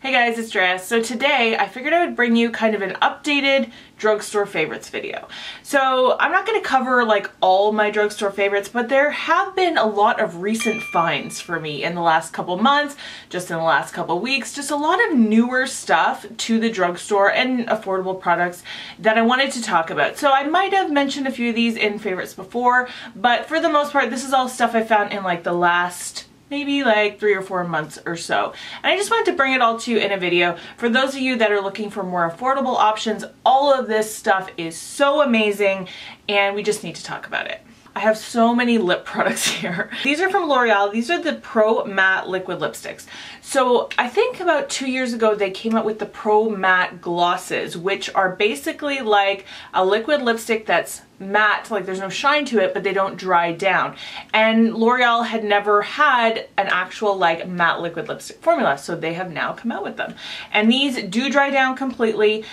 Hey guys, it's Drea. So today I figured I would bring you kind of an updated drugstore favorites video. So I'm not going to cover like all my drugstore favorites, but there have been a lot of recent finds for me in the last couple months, just in the last couple weeks, just a lot of newer stuff to the drugstore and affordable products that I wanted to talk about. So I might have mentioned a few of these in favorites before, but for the most part, this is all stuff I found in like the last maybe like 3 or 4 months or so. And I just wanted to bring it all to you in a video. For those of you that are looking for more affordable options, all of this stuff is so amazing and we just need to talk about it. I have so many lip products here. These are from L'Oreal. These are the Pro Matte Liquid Lipsticks. So I think about 2 years ago they came out with the Pro Matte Glosses, which are basically like a liquid lipstick that's matte, like there's no shine to it, but they don't dry down. And L'Oreal had never had an actual like matte liquid lipstick formula, so they have now come out with them. And these do dry down completely.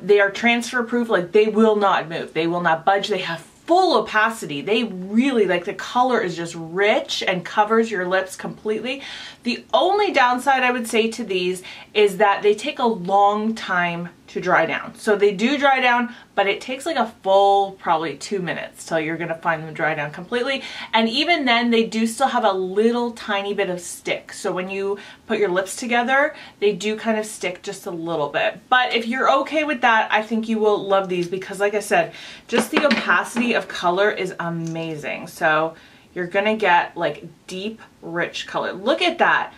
They are transfer proof, like they will not move, they will not budge, they have full opacity. They really, like, the color is just rich and covers your lips completely. The only downside I would say to these is that they take a long time to dry down. So they do dry down, but it takes like a full probably 2 minutes till you're gonna find them dry down completely. And even then they do still have a little tiny bit of stick. So when you put your lips together, they do kind of stick just a little bit. But if you're okay with that, I think you will love these because like I said, just the opacity of color is amazing. So you're gonna get like deep, rich color. Look at that.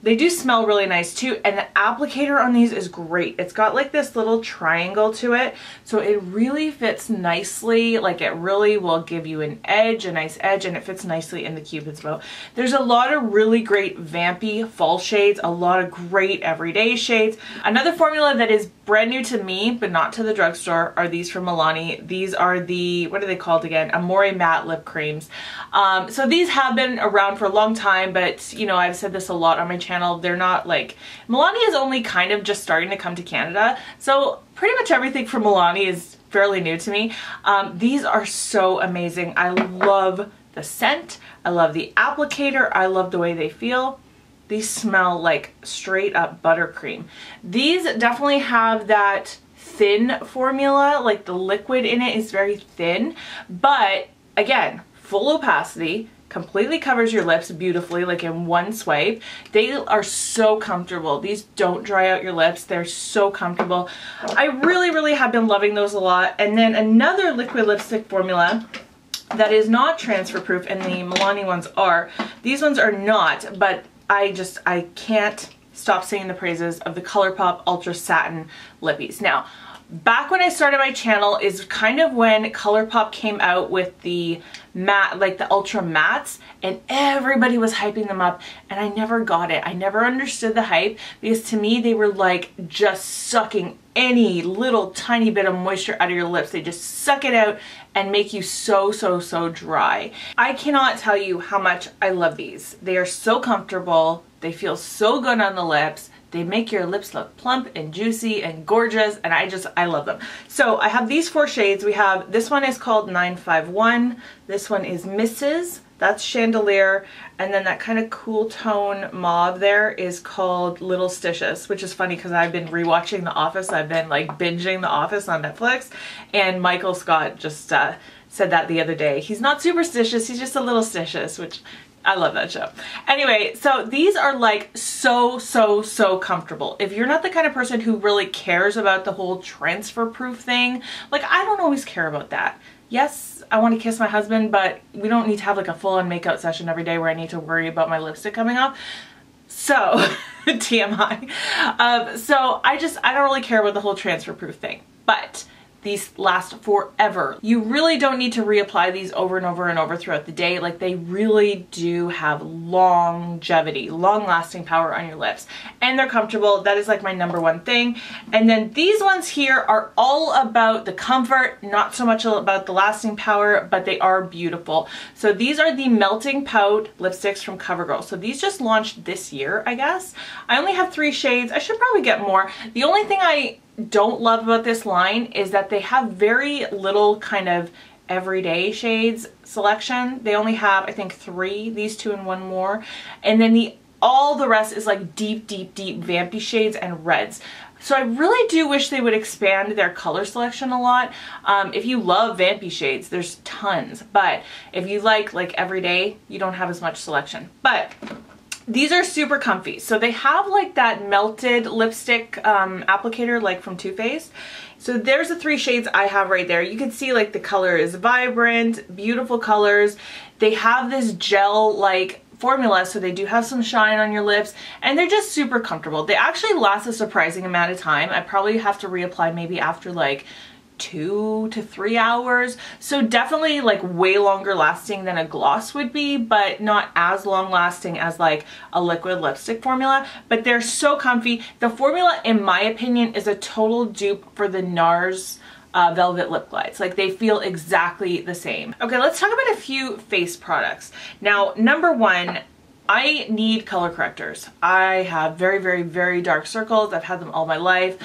They do smell really nice too, and the applicator on these is great. It's got like this little triangle to it, so it really fits nicely. Like it really will give you an edge, a nice edge, and it fits nicely in the Cupid's bow. There's a lot of really great vampy fall shades, a lot of great everyday shades. Another formula that is brand new to me, but not to the drugstore, are these from Milani. These are the, what are they called again? Amore Matte Lip Creams. So these have been around for a long time, but you know, I've said this a lot on my channel. They're not like, Milani is only kind of just starting to come to Canada. So pretty much everything from Milani is fairly new to me. These are so amazing. I love the scent. I love the applicator. I love the way they feel. These smell like straight up buttercream. These definitely have that thin formula, like the liquid in it is very thin, but again, full opacity, completely covers your lips beautifully, like in one swipe. They are so comfortable. These don't dry out your lips. They're so comfortable. I really have been loving those a lot. And then another liquid lipstick formula that is not transfer proof, and the Milani ones are. These ones are not, but I can't stop saying the praises of the ColourPop Ultra Satin Lippies. Now, back when I started my channel is kind of when ColourPop came out with the matte, like the ultra mattes, and everybody was hyping them up, and I never got it. I never understood the hype because to me they were like just sucking any little tiny bit of moisture out of your lips. They just suck it out and make you so dry. I cannot tell you how much I love these. They are so comfortable. They feel so good on the lips. They make your lips look plump and juicy and gorgeous, and I love them. So I have these 4 shades. We have, this one is called 951. This one is Mrs. That's Chandelier. And then that kind of cool tone mauve there is called Little Stitches, which is funny because I've been rewatching The Office. I've been like binging The Office on Netflix, and Michael Scott just said that the other day. He's not superstitious, he's just a little stitious, which I love that show. Anyway, so these are like so comfortable. If you're not the kind of person who really cares about the whole transfer proof thing, like I don't always care about that. Yes, I want to kiss my husband, but we don't need to have like a full-on makeout session every day where I need to worry about my lipstick coming off. So, TMI. So I don't really care about the whole transfer proof thing, but these last forever. You really don't need to reapply these over and over throughout the day. Like they really do have longevity, long-lasting power on your lips, and they're comfortable. That is like my #1 thing. And then these ones here are all about the comfort, not so much about the lasting power, but they are beautiful. So these are the Melting Pout lipsticks from CoverGirl. So these just launched this year, I guess. I only have 3 shades. I should probably get more. The only thing I don't love about this line is that they have very little kind of everyday shades selection. They only have, I think, 3, these 2 and 1 more. And then the All the rest is like deep, deep, deep vampy shades and reds. So I really do wish they would expand their color selection a lot. If you love vampy shades, there's tons. But if you like everyday, you don't have as much selection. But these are super comfy. So they have like that melted lipstick applicator like from Too Faced. So there's the 3 shades I have right there. You can see like the color is vibrant, beautiful colors. They have this gel like formula, so they do have some shine on your lips, and they're just super comfortable. They actually last a surprising amount of time. I probably have to reapply maybe after like 2 to 3 hours. So definitely like way longer lasting than a gloss would be, but not as long lasting as like a liquid lipstick formula. But they're so comfy. The formula, in my opinion, is a total dupe for the NARS Velvet Lip Glides. Like, they feel exactly the same. Okay, let's talk about a few face products. Now, number one, I need color correctors. I have very, very, very dark circles. I've had them all my life.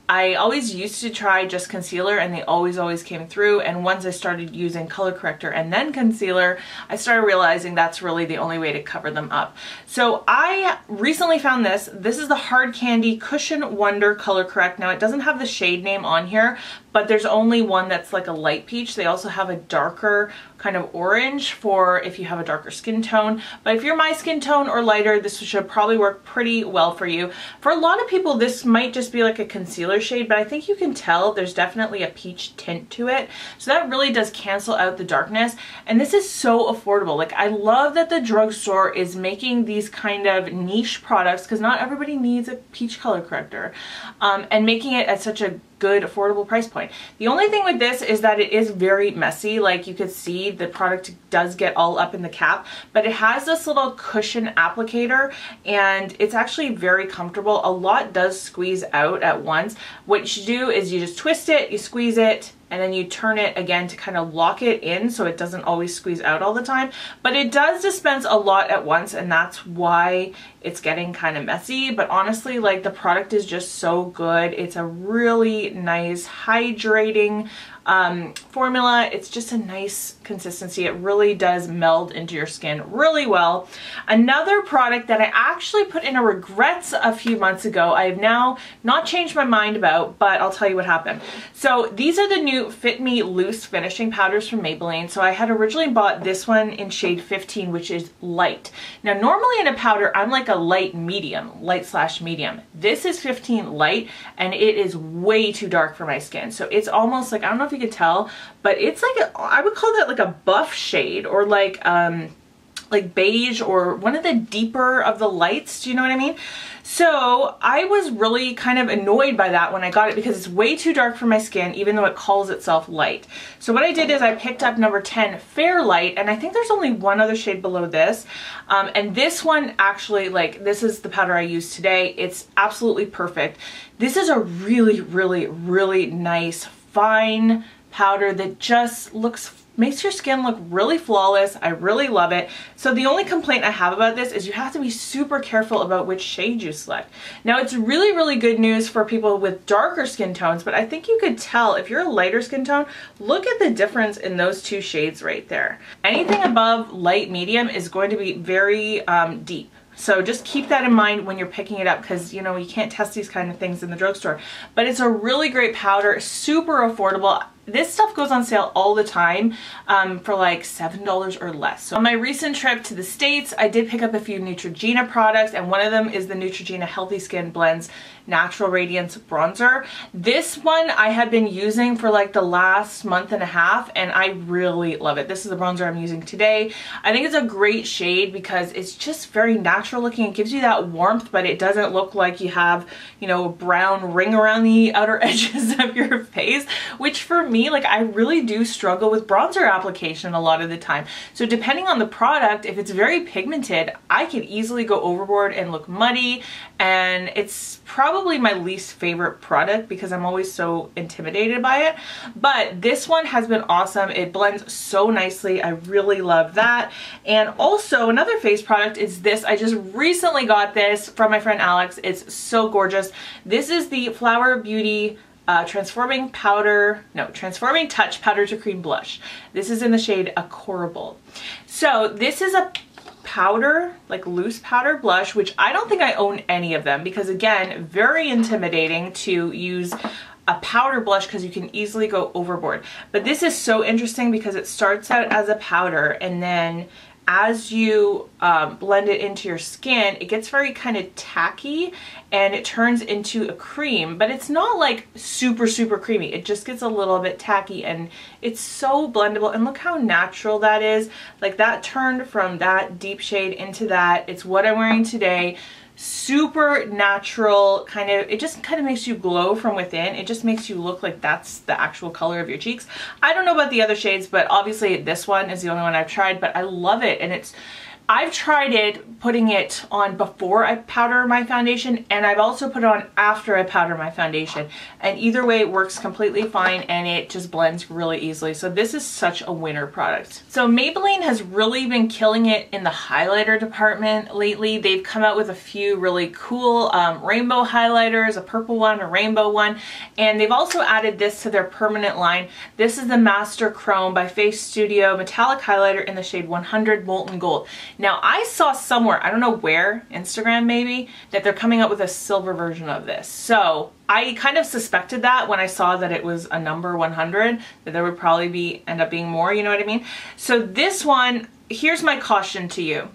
I always used to try just concealer and they always came through, and once I started using color corrector and then concealer, I started realizing that's really the only way to cover them up. So I recently found this. This is the Hard Candy Cushion Wonder Color Correct. Now it doesn't have the shade name on here, but there's only one that's like a light peach. They also have a darker kind of orange for if you have a darker skin tone. But if you're my skin tone or lighter, this should probably work pretty well for you. For a lot of people, this might just be like a concealer shade, but I think you can tell there's definitely a peach tint to it. So that really does cancel out the darkness. And this is so affordable. Like, I love that the drugstore is making these kind of niche products, because not everybody needs a peach color corrector, and making it at such a good affordable price point. The only thing with this is that it is very messy. Like, you could see the product does get all up in the cap, but it has this little cushion applicator and it's actually very comfortable. A lot does squeeze out at once. What you should do is you just twist it, you squeeze it, and then you turn it again to kind of lock it in so it doesn't always squeeze out all the time. But it does dispense a lot at once, and that's why it's getting kind of messy. But honestly, like, the product is just so good. It's a really nice hydrating formula. It's just a nice consistency. It really does meld into your skin really well. Another product that I actually put in a regrets a few months ago, I have now not changed my mind about, but I'll tell you what happened. So these are the new Fit Me Loose finishing powders from Maybelline. So I had originally bought this one in shade 15, which is light. Now normally in a powder, I'm like a light medium, light/medium. This is 15 light, and it is way too dark for my skin. So it's almost like, I don't know if you can tell, but it's like I would call that like a buff shade, or like beige, or one of the deeper of the lights. Do you know what I mean? So I was really kind of annoyed by that when I got it, because it's way too dark for my skin, even though it calls itself light. So what I did is I picked up number 10 Fair Light, and I think there's only one other shade below this. And this one actually, like, this is the powder I use today. It's absolutely perfect. This is a really, really, really nice, fine powder that just makes your skin look really flawless. I really love it. So the only complaint I have about this is you have to be super careful about which shade you select. Now, it's really, really good news for people with darker skin tones, but I think you could tell if you're a lighter skin tone, look at the difference in those two shades right there. Anything above light medium is going to be very deep. So just keep that in mind when you're picking it up, because, you know, you can't test these kind of things in the drugstore. But it's a really great powder, super affordable. This stuff goes on sale all the time for like $7 or less. So on my recent trip to the States, I did pick up a few Neutrogena products, and one of them is the Neutrogena Healthy Skin Blends Natural Radiance Bronzer. This one I had been using for like the last month and a half, and I really love it. This is the bronzer I'm using today. I think it's a great shade because it's just very natural looking. It gives you that warmth, but it doesn't look like you have, you know, a brown ring around the outer edges of your face, which for me, like, I really do struggle with bronzer application a lot of the time. So depending on the product, if it's very pigmented, I can easily go overboard and look muddy, and it's probably my least favorite product because I'm always so intimidated by it. But this one has been awesome. It blends so nicely. I really love that. And also another face product is this. I just recently got this from my friend Alex. It's so gorgeous. This is the Flower Beauty Transforming Touch Powder to Cream Blush. This is in the shade Adorable. So this is a powder, like loose powder blush, which I don't think I own any of them because again, very intimidating to use a powder blush because you can easily go overboard. But this is so interesting because it starts out as a powder and then as you blend it into your skin, it gets very kind of tacky and it turns into a cream, but it's not like super, super creamy. It just gets a little bit tacky and it's so blendable. And look how natural that is. Like that turned from that deep shade into that. It's what I'm wearing today. Super natural, kind of, it just kind of makes you glow from within. It just makes you look like that's the actual color of your cheeks. I don't know about the other shades, but obviously this one is the only one I've tried, but I love it. And I've tried it putting it on before I powder my foundation, and I've also put it on after I powder my foundation. And either way it works completely fine and it just blends really easily. So this is such a winner product. So Maybelline has really been killing it in the highlighter department lately. They've come out with a few really cool rainbow highlighters, a purple one, a rainbow one, and they've also added this to their permanent line. This is the Master Chrome by Face Studio metallic highlighter in the shade 100 Molten Gold. Now I saw somewhere, I don't know where, Instagram maybe, that they're coming up with a silver version of this. So I kind of suspected that when I saw that it was a number 100, that there would probably end up being more, you know what I mean? So this one, here's my caution to you.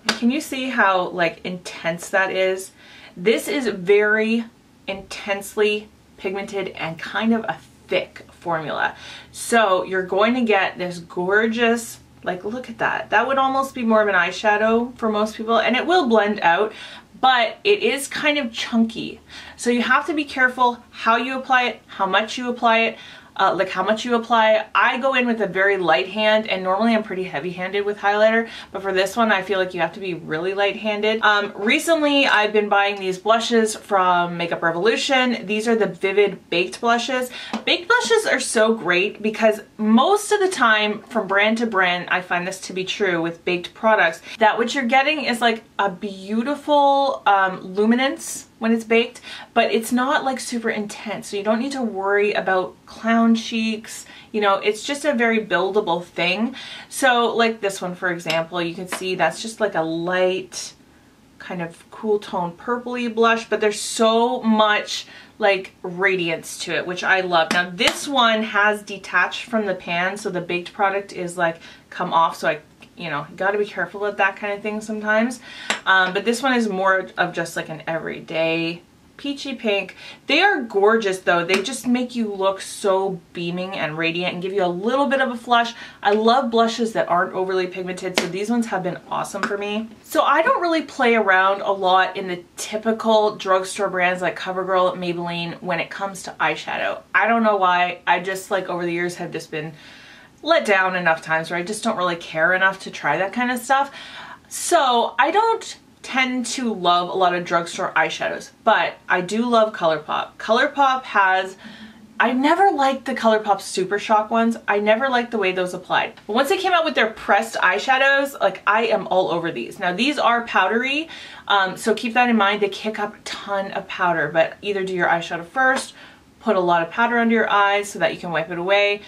Can you see how like intense that is? This is very intensely pigmented and kind of a thick formula. So you're going to get this gorgeous, like look at that. That would almost be more of an eyeshadow for most people, and it will blend out, but it is kind of chunky. So you have to be careful how you apply it, how much you apply it. I go in with a very light hand, and normally I'm pretty heavy-handed with highlighter, but for this one I feel like you have to be really light-handed. Recently I've been buying these blushes from Makeup Revolution. These are the Vivid Baked blushes. Baked blushes are so great because most of the time, from brand to brand, I find this to be true with baked products, that what you're getting is like a beautiful luminance when it's baked, but it's not like super intense, so you don't need to worry about clown cheeks. You know, it's just a very buildable thing. So like this one, for example, you can see that's just like a light kind of cool tone purpley blush, but there's so much like radiance to it, which I love. Now this one has detached from the pan, so the baked product is like come off, so you know, you gotta be careful with that kind of thing sometimes. But this one is more of just like an everyday peachy pink. They are gorgeous though. They just make you look so beaming and radiant and give you a little bit of a flush. I love blushes that aren't overly pigmented, so these ones have been awesome for me. So I don't really play around a lot in the typical drugstore brands like CoverGirl, Maybelline when it comes to eyeshadow. I don't know why. I just like over the years have just been let down enough times where I just don't really care enough to try that kind of stuff. So I don't tend to love a lot of drugstore eyeshadows, but I do love ColourPop. ColourPop has, I never liked the ColourPop Super Shock ones. I never liked the way those applied. But once they came out with their pressed eyeshadows, like I am all over these. Now these are powdery, so keep that in mind. They kick up a ton of powder, but either do your eyeshadow first, put a lot of powder under your eyes so that you can wipe it away,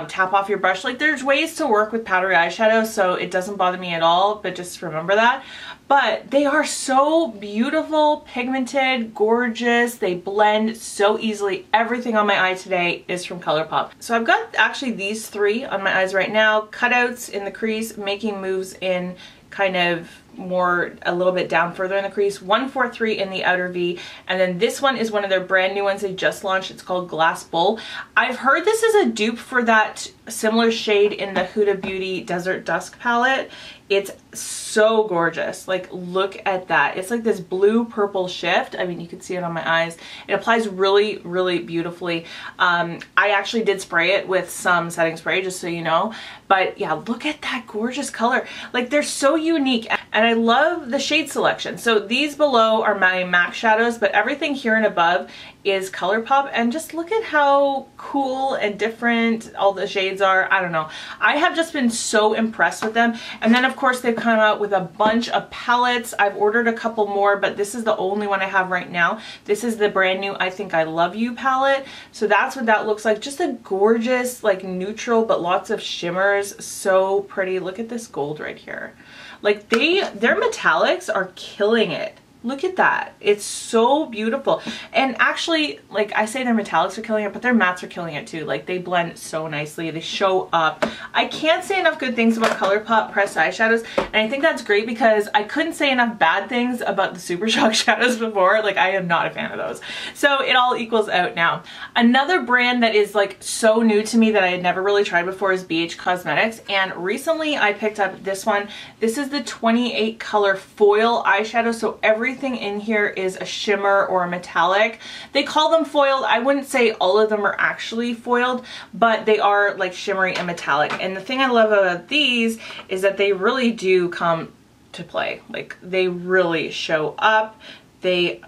tap off your brush. Like there's ways to work with powdery eyeshadow, so it doesn't bother me at all, but just remember that. But they are so beautiful, pigmented, gorgeous. They blend so easily. Everything on my eye today is from ColourPop. So I've got actually these three on my eyes right now. Cutouts in the crease, making moves in kind of more a little bit down further in the crease, 143 in the outer V, and then this one is one of their brand new ones they just launched. It's called Glass Bowl. I've heard this is a dupe for that similar shade in the Huda Beauty Desert Dusk palette. It's so gorgeous. Like look at that. It's like this blue purple shift. I mean, you can see it on my eyes. It applies really, really beautifully. I actually did spray it with some setting spray, just so you know. But yeah, look at that gorgeous color. Like they're so unique, and I love the shade selection. So these below are my MAC shadows, but everything here and above is ColourPop, and just look at how cool and different all the shades are. I don't know. I have just been so impressed with them. And then of course they've come out with a bunch of palettes. I've ordered a couple more, but this is the only one I have right now. This is the brand new I Think I Love You palette. So that's what that looks like. Just a gorgeous, like neutral, but lots of shimmers. So pretty. Look at this gold right here. Like their metallics are killing it. Look at that. It's so beautiful. And actually, like I say their metallics are killing it, but their mattes are killing it too. Like they blend so nicely. They show up. I can't say enough good things about ColourPop pressed eyeshadows. And I think that's great because I couldn't say enough bad things about the Super Shock shadows before. Like I am not a fan of those. So it all equals out now. Another brand that is like so new to me that I had never really tried before is BH Cosmetics. And recently I picked up this one. This is the 28 color foil eyeshadow. So everything in here is a shimmer or a metallic. They call them foiled. I wouldn't say all of them are actually foiled, but they are like shimmery and metallic. And the thing I love about these is that they really do come to play. Like they really show up. They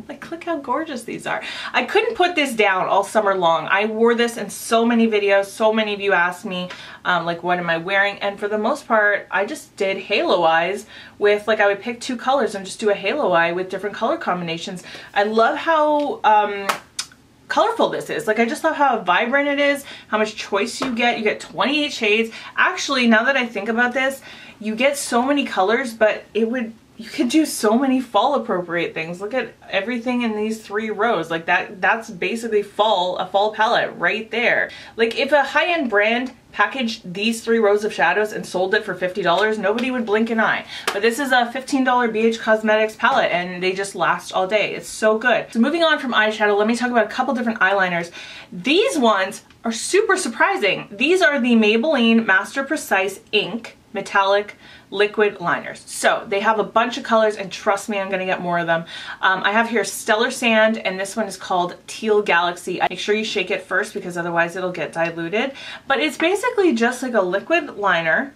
like, look how gorgeous these are. I couldn't put this down all summer long. I wore this in so many videos. So many of you asked me, like, what am I wearing? And for the most part, I just did halo eyes with, like, I would pick 2 colors and just do a halo eye with different color combinations. I love how colorful this is. Like I just love how vibrant it is, how much choice you get. You get 28 shades. Actually, now that I think about this, you get so many colors, but you could do so many fall appropriate things. Look at everything in these 3 rows. Like that's basically a fall palette right there. Like if a high-end brand packaged these 3 rows of shadows and sold it for $50, nobody would blink an eye. But this is a $15 BH Cosmetics palette and they just last all day. It's so good. So moving on from eyeshadow, let me talk about a couple different eyeliners. These ones are super surprising. These are the Maybelline Master Precise Ink Metallic Liquid Liners. So they have a bunch of colors and trust me, I'm gonna get more of them. I have here Stellar Sand and this one is called Teal Galaxy. Make sure you shake it first because otherwise it'll get diluted. But it's basically just like a liquid liner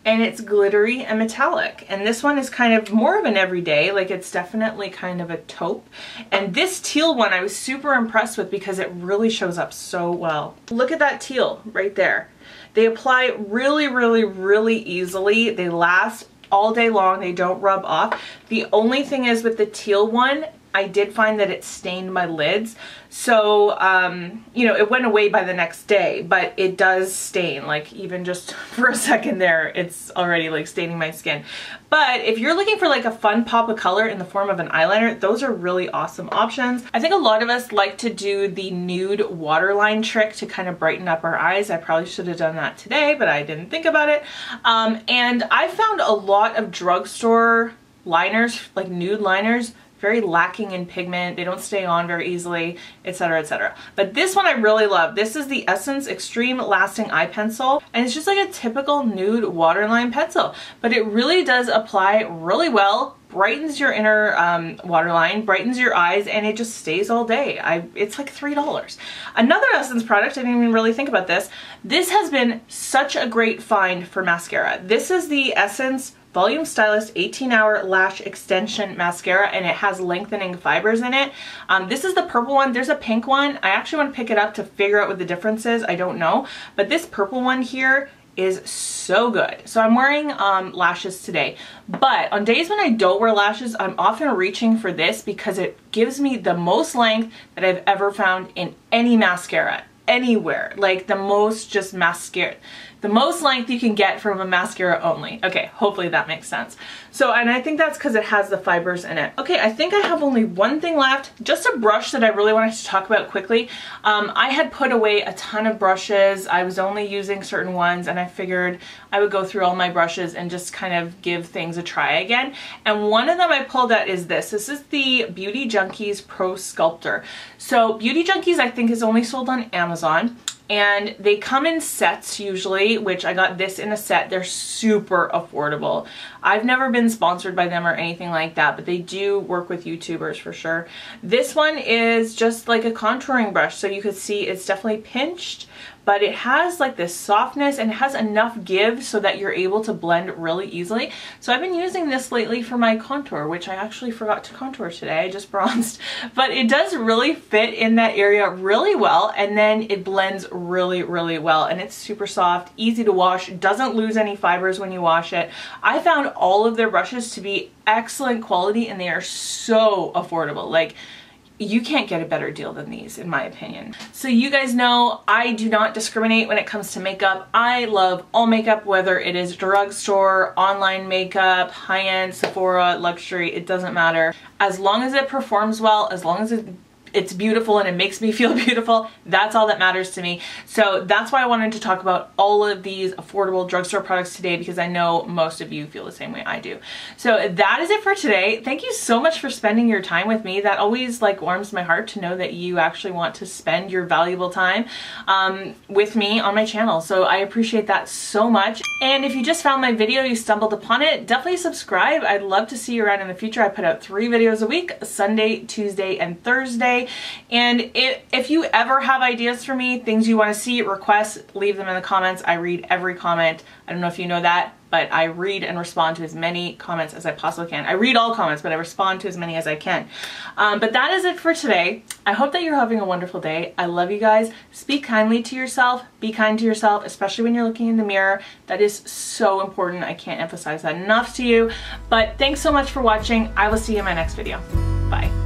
and it's glittery and metallic. And this one is kind of more of an everyday, like it's definitely kind of a taupe. And this teal one I was super impressed with because it really shows up so well. Look at that teal right there. They apply really, really, really easily. They last all day long. They don't rub off. The only thing is with the teal one, I did find that it stained my lids. So, you know, it went away by the next day, but it does stain, like even just for a second there, it's already like staining my skin. But if you're looking for like a fun pop of color in the form of an eyeliner, those are really awesome options. I think a lot of us like to do the nude waterline trick to kind of brighten up our eyes. I probably should have done that today, but I didn't think about it. And I found a lot of drugstore liners, like nude liners, very lacking in pigment. They don't stay on very easily, etc., etc. But this one I really love. This is the Essence Extreme Lasting Eye Pencil, and it's just like a typical nude waterline pencil, but it really does apply really well, brightens your inner waterline, brightens your eyes, and it just stays all day. It's like $3. Another Essence product, I didn't even really think about this. This has been such a great find for mascara. This is the Essence Volume Stylist 18-Hour Lash Extension Mascara, and it has lengthening fibers in it. This is the purple one. There's a pink one. I actually want to pick it up to figure out what the difference is. I don't know. But this purple one here is so good. So I'm wearing lashes today, but on days when I don't wear lashes, I'm often reaching for this because it gives me the most length that I've ever found in any mascara, anywhere. Like the most just mascara. The most length you can get from a mascara only. Okay, hopefully that makes sense. So, and I think that's because it has the fibers in it. Okay, I think I have only one thing left. Just a brush that I really wanted to talk about quickly. I had put away a ton of brushes. I was only using certain ones and I figured I would go through all my brushes and just kind of give things a try again. And one of them I pulled out is this. This is the Beauty Junkies Pro Sculptor. So Beauty Junkies I think is only sold on Amazon. And they come in sets usually, which I got this in a set. They're super affordable. I've never been sponsored by them or anything like that, but they do work with YouTubers for sure. This one is just like a contouring brush, so you could see it's definitely pinched, but it has like this softness and it has enough give so that you're able to blend really easily. So I've been using this lately for my contour, which I actually forgot to contour today. I just bronzed, but it does really fit in that area really well, and then it blends really, really well, and it's super soft, easy to wash, doesn't lose any fibers when you wash it. I found all of their brushes to be excellent quality and they are so affordable. Like, you can't get a better deal than these, in my opinion. So you guys know I do not discriminate when it comes to makeup. I love all makeup, whether it is drugstore, online makeup, high-end, Sephora, luxury, it doesn't matter. As long as it performs well, as long as it's beautiful and it makes me feel beautiful, that's all that matters to me. So that's why I wanted to talk about all of these affordable drugstore products today, because I know most of you feel the same way I do. So that is it for today. Thank you so much for spending your time with me. That always like warms my heart to know that you actually want to spend your valuable time with me on my channel. So I appreciate that so much. And if you just found my video, you stumbled upon it, definitely subscribe. I'd love to see you around in the future. I put out 3 videos a week, Sunday, Tuesday, and Thursday. And if you ever have ideas for me, things you want to see, requests, leave them in the comments. I read every comment. I don't know if you know that, but I read and respond to as many comments as I possibly can. I read all comments, but I respond to as many as I can. But that is it for today. I hope that you're having a wonderful day. I love you guys. Speak kindly to yourself. Be kind to yourself, especially when you're looking in the mirror. That is so important. I can't emphasize that enough to you. But thanks so much for watching. I will see you in my next video. Bye.